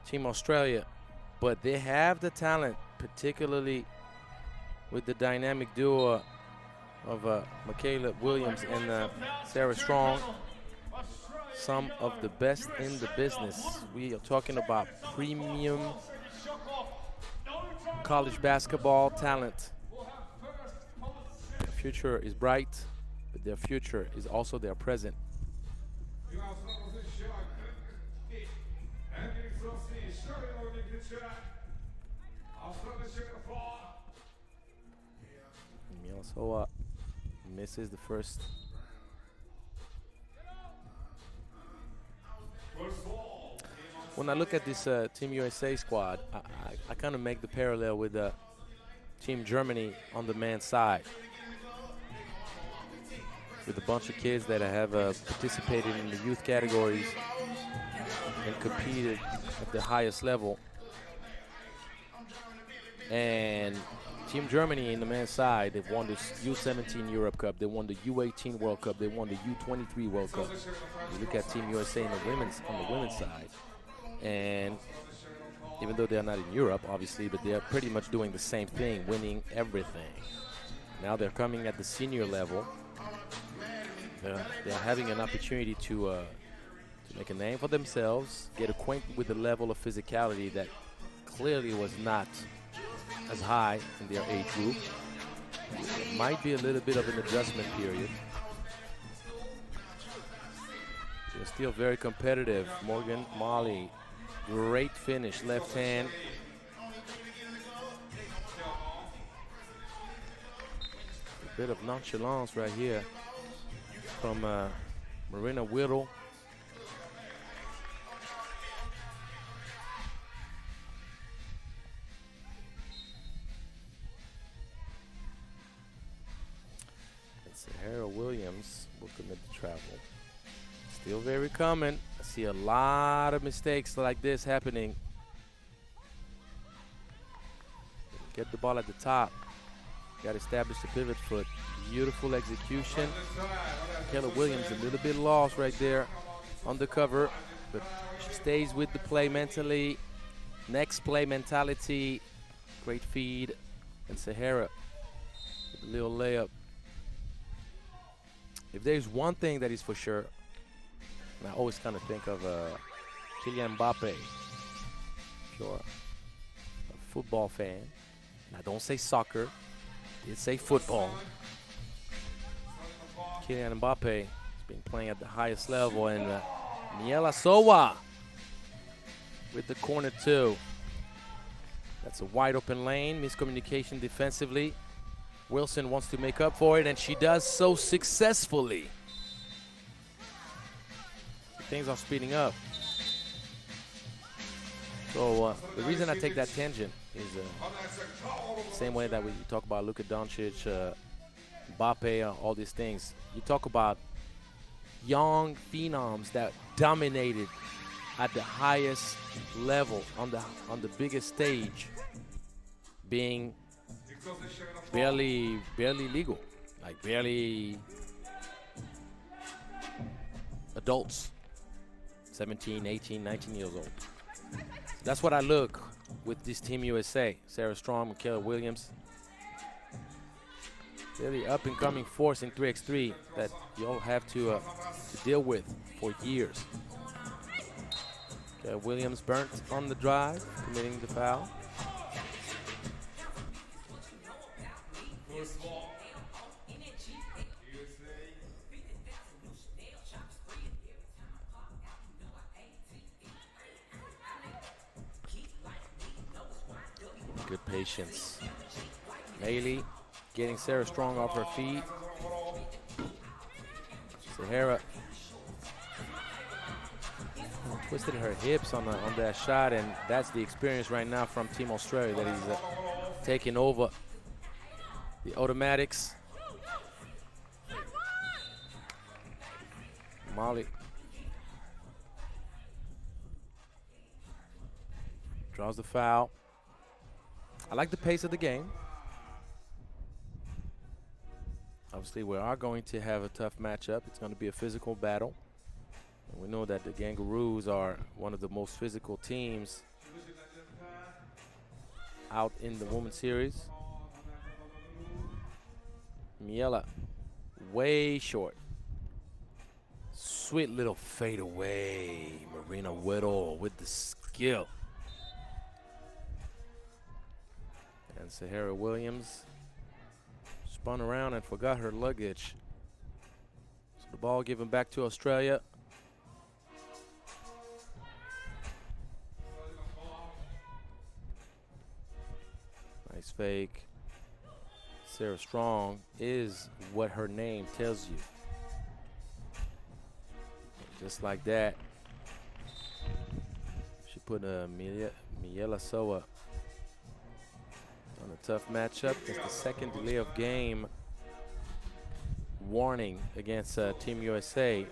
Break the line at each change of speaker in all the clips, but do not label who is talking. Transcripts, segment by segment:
Team Australia, but they have the talent, particularly with the dynamic duo of Michaela Williams and Sarah Strong. Some of the best in the business. We are talking about premium college basketball talent. Their future is bright, but their future is also their present. Mielasoa misses the first. When I look at this Team USA squad, I kind of make the parallel with Team Germany on the men's side, with a bunch of kids that have participated in the youth categories and competed at the highest level. And Team Germany in the men's side, they've won the U17 Europe Cup, they won the U18 World Cup, they won the U23 World Cup. You look at Team USA on the women's side, and even though they're not in Europe, obviously, but they're pretty much doing the same thing, winning everything. Now they're coming at the senior level. They're having an opportunity to make a name for themselves, get acquainted with the level of physicality that clearly was not as high in their age group. It might be a little bit of an adjustment period. They're still very competitive. Morgan Molly, great finish, left hand. A bit of nonchalance right here from Marina Whittle. And Sahara Williams will commit the travel. Still very common. I see a lot of mistakes like this happening. Get the ball at the top. Got to establish the pivot foot. Beautiful execution. Keller Williams a little bit lost right there on the cover, but she stays with the play mentally. Next play mentality. Great feed. And Sahara with a little layup. If there's one thing that is for sure, and I always kind of think of Kylian Mbappe. If you're a football fan, and I don't say soccer, I did say football. Kylian Mbappe has been playing at the highest level, and Mielasoa with the corner two. That's a wide open lane, miscommunication defensively. Wilson wants to make up for it, and she does so successfully. Things are speeding up. So the reason I take that tangent is the same way that we talk about Luka Doncic, Mbappe, all these things. You talk about young phenoms that dominated at the highest level on the biggest stage, being barely legal, like barely adults. 17, 18, 19 years old. That's what I look with this Team USA. Sarah Strong, Michaela Williams. Really up-and-coming force in 3x3 that you'll have to deal with for years. Okay, Williams burnt on the drive, committing the foul. Good patience. Bailey getting Sarah Strong off her feet. Sahara twisted her hips on that shot, and that's the experience right now from Team Australia that he's taking over the automatics. Molly draws the foul. I like the pace of the game. Obviously, we are going to have a tough matchup. It's going to be a physical battle. And we know that the Kangaroos are one of the most physical teams out in the women's series. Miela, way short. Sweet little fadeaway. Marina Whittle with the skill. And Sahara Williams spun around and forgot her luggage. So the ball given back to Australia. Nice fake. Sarah Strong is what her name tells you. Just like that, she put Miela Soa on a tough matchup. It's the second delay of game warning against Team USA.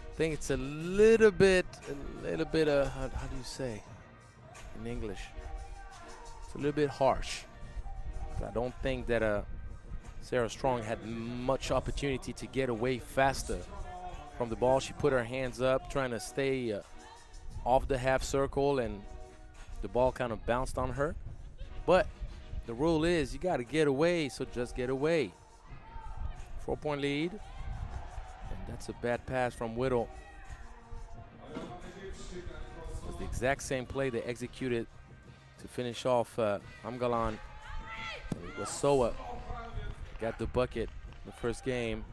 I think it's a little bit, how do you say in English? It's a little bit harsh. I don't think that Sarah Strong had much opportunity to get away faster from the ball. She put her hands up, trying to stay off the half circle, and the ball kind of bounced on her. But the rule is you got to get away, so just get away. 4-point lead, and that's a bad pass from Whittle. It was the exact same play they executed to finish off Amgalan. It was Soa got the bucket the first game.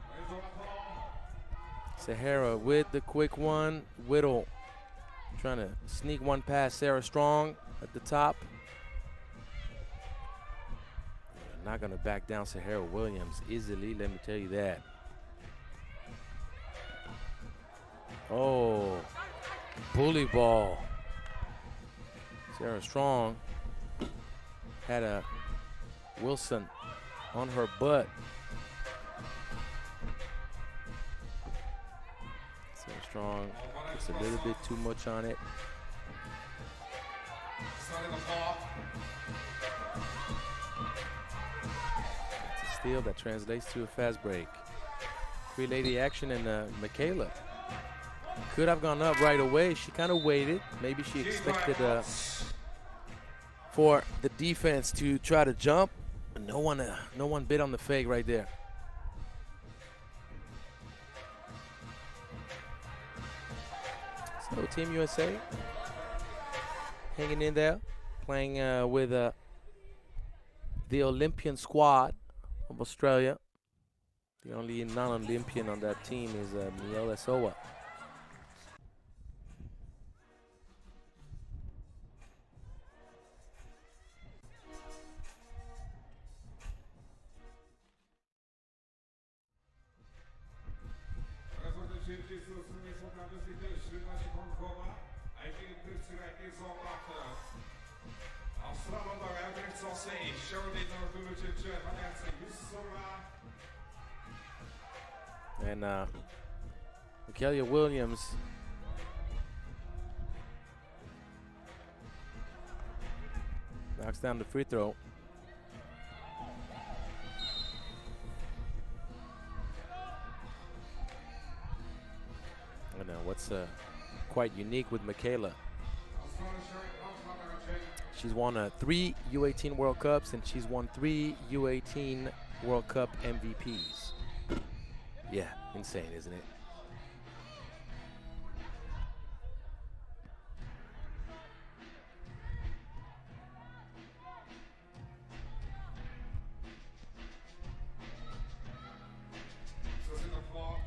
Sahara with the quick one. Whittle trying to sneak one past Sarah Strong at the top. Not going to back down Sahara Williams easily, let me tell you that. Oh, bully ball. Sarah Strong had a Wilson on her butt. Sarah Strong gets a little bit too much on it. It's a steal that translates to a fast break. Three-lady action, and Michaela could have gone up right away. She kind of waited. Maybe she expected for the defense to try to jump. No one bit on the fake right there. So Team USA hanging in there, playing with the Olympian squad of Australia. The only non-Olympian on that team is Miela Soa. And Michaela Williams knocks down the free throw. And what's quite unique with Michaela, she's won 3 U18 World Cups, and she's won 3 U18 World Cup MVPs. Yeah, insane, isn't it?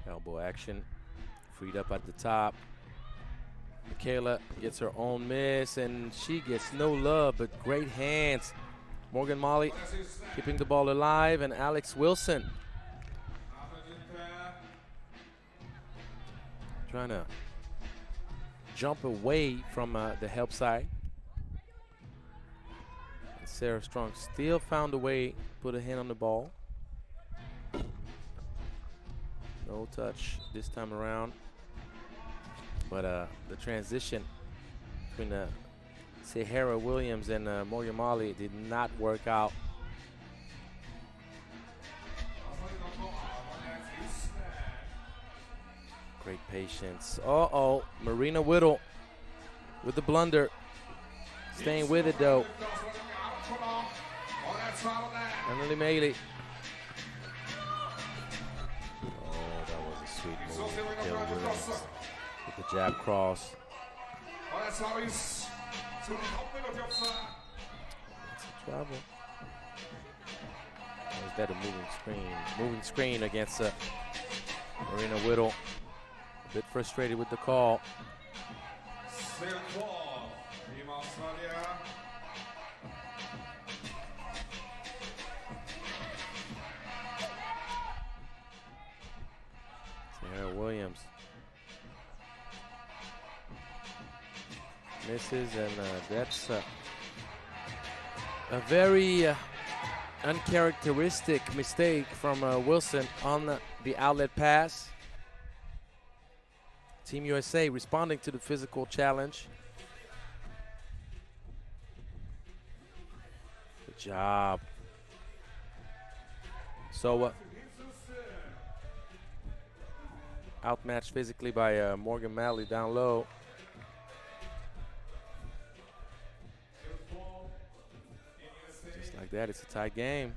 Elbow action, freed up at the top. Michaela gets her own miss, and she gets no love, but great hands. Morgan Molly keeping the ball alive, and Alex Wilson trying to jump away from the help side. And Sarah Strong still found a way to put a hand on the ball. No touch this time around. But the transition between Sahara Williams and Morgan Molly did not work out. Great patience. Uh-oh, Marina Whittle with the blunder. Staying with it, though. Emily Maley. Oh, that was a sweet move. Gail Williams with the jab cross. That's a travel. Is that a moving screen? Moving screen against Marina Whittle. A bit frustrated with the call. Sarah Williams misses, and that's a very uncharacteristic mistake from Wilson on the outlet pass. Team USA responding to the physical challenge. Good job. So outmatched physically by Morgan Malley down low. Just like that, it's a tight game.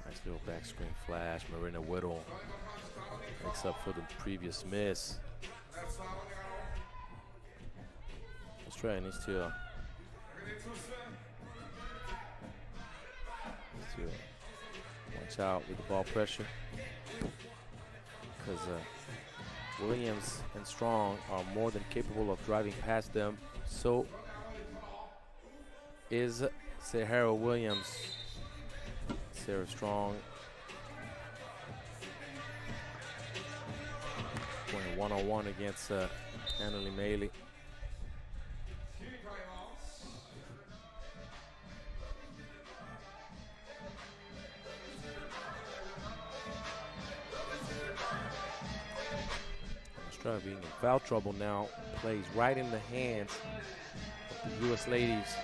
Nice little back screen flash. Marina Whittle makes up for the previous miss. Australia needs to watch out with the ball pressure, because Williams and Strong are more than capable of driving past them. So is Sarah Williams. Sarah Strong going one-on-one against Emily Maley. Australia being in foul trouble now, plays right in the hands of the U.S. ladies.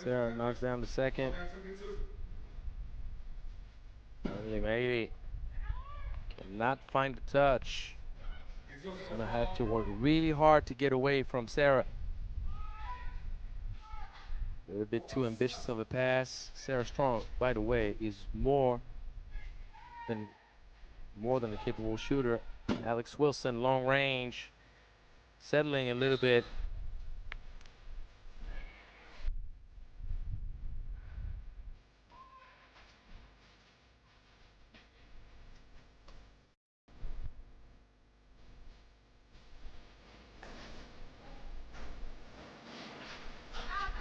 Sarah knocks down the second. Emily Maley cannot find the touch. Gonna have to work really hard to get away from Sarah. A little bit too ambitious of a pass. Sarah Strong, by the way, is more than a capable shooter. Alex Wilson, long range, settling a little bit.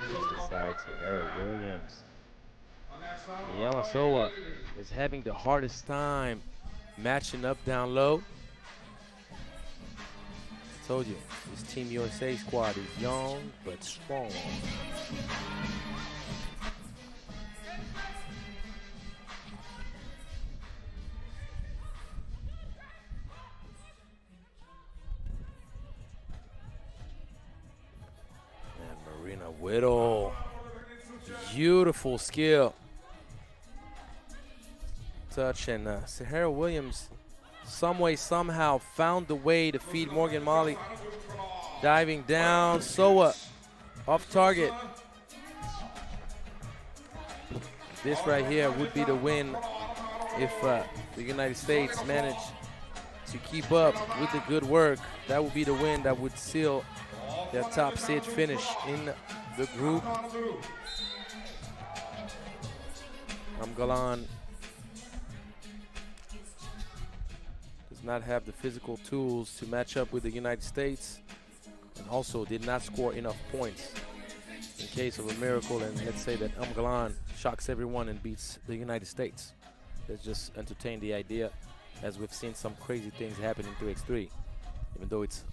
Decides Sarah Williams. Yamasoa is having the hardest time matching up down low. I told you, this Team USA squad is young but strong. And Marina Whittle, beautiful skill. Touch, and Sarah Williams some way, somehow found the way to feed Morgan Malley. Diving down, Soa off target. This right here would be the win if the United States managed to keep up with the good work. That would be the win that would seal their top stage finish in the group. Galan does not have the physical tools to match up with the United States, and also did not score enough points in case of a miracle. And let's say that Galan shocks everyone and beats the United States. Let's just entertain the idea, as we've seen some crazy things happen in 3x3, even though it's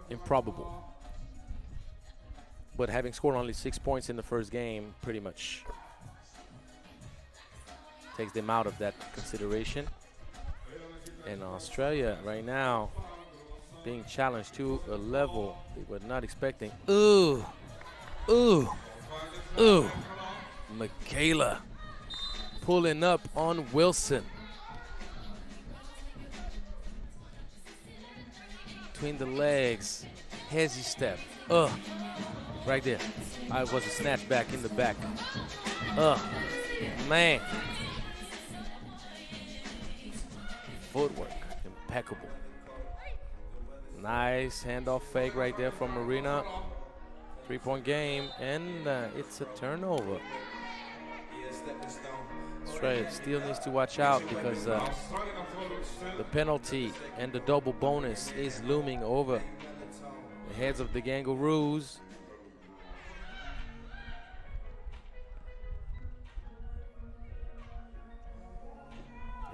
improbable. But having scored only 6 points in the first game pretty much takes them out of that consideration. And Australia right now being challenged to a level they were not expecting. Ooh, ooh, ooh. Michaela pulling up on Wilson. Between the legs, hezzy step. Right there. I was a snatch back in the back. Man. Footwork, impeccable. Nice handoff fake right there from Marina. 3-point game, and it's a turnover. Australia still needs to watch out because the penalty and the double bonus is looming over the heads of the Kangaroos.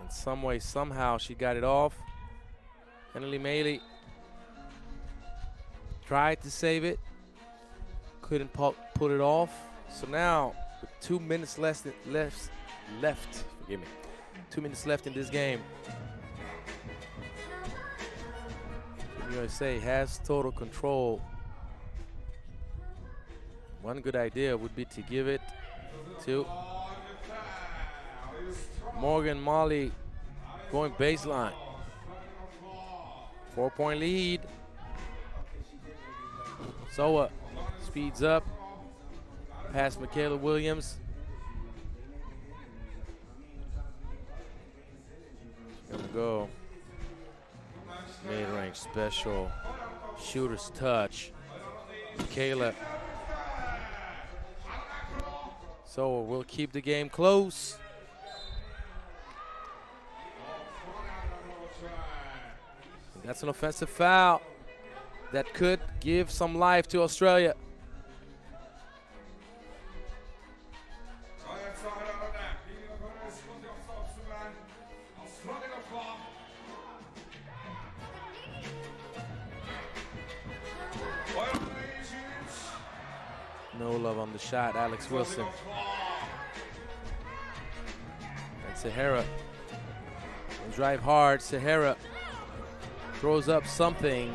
In some way, somehow, she got it off. Henley Maley tried to save it, couldn't put it off. So now, with 2 minutes left, forgive me, 2 minutes left in this game, USA has total control. One good idea would be to give it to Morgan Molly going baseline. 4-point lead. Soa speeds up past Michaela Williams. Gonna go mid-range special, shooter's touch. Michaela. Soa will keep the game close. That's an offensive foul that could give some life to Australia. No love on the shot, Alex Wilson. And Sahara will drive hard. Sahara throws up something.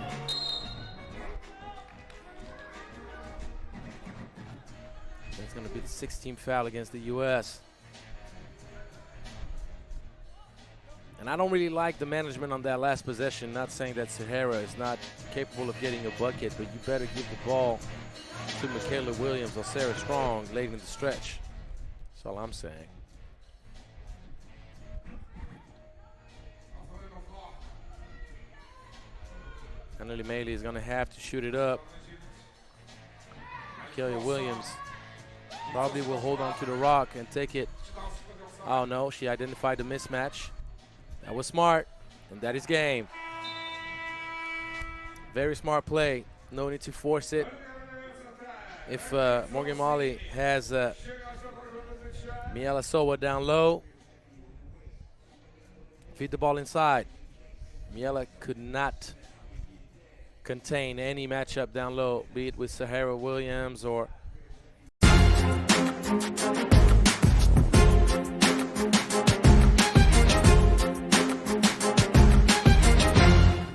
That's going to be the 16th foul against the U.S. And I don't really like the management on that last possession. Not saying that Sahara is not capable of getting a bucket, but you better give the ball to Michaela Williams or Sarah Strong late in the stretch. That's all I'm saying. Anneli Maley is going to have to shoot it up. Michaela Williams probably will hold on to the rock and take it. Oh no, she identified the mismatch. That was smart, and that is game. Very smart play. No need to force it. If Morgan Molly has Miela Soa down low, feed the ball inside. Miela could not contain any matchup down low, be it with Sahara Williams or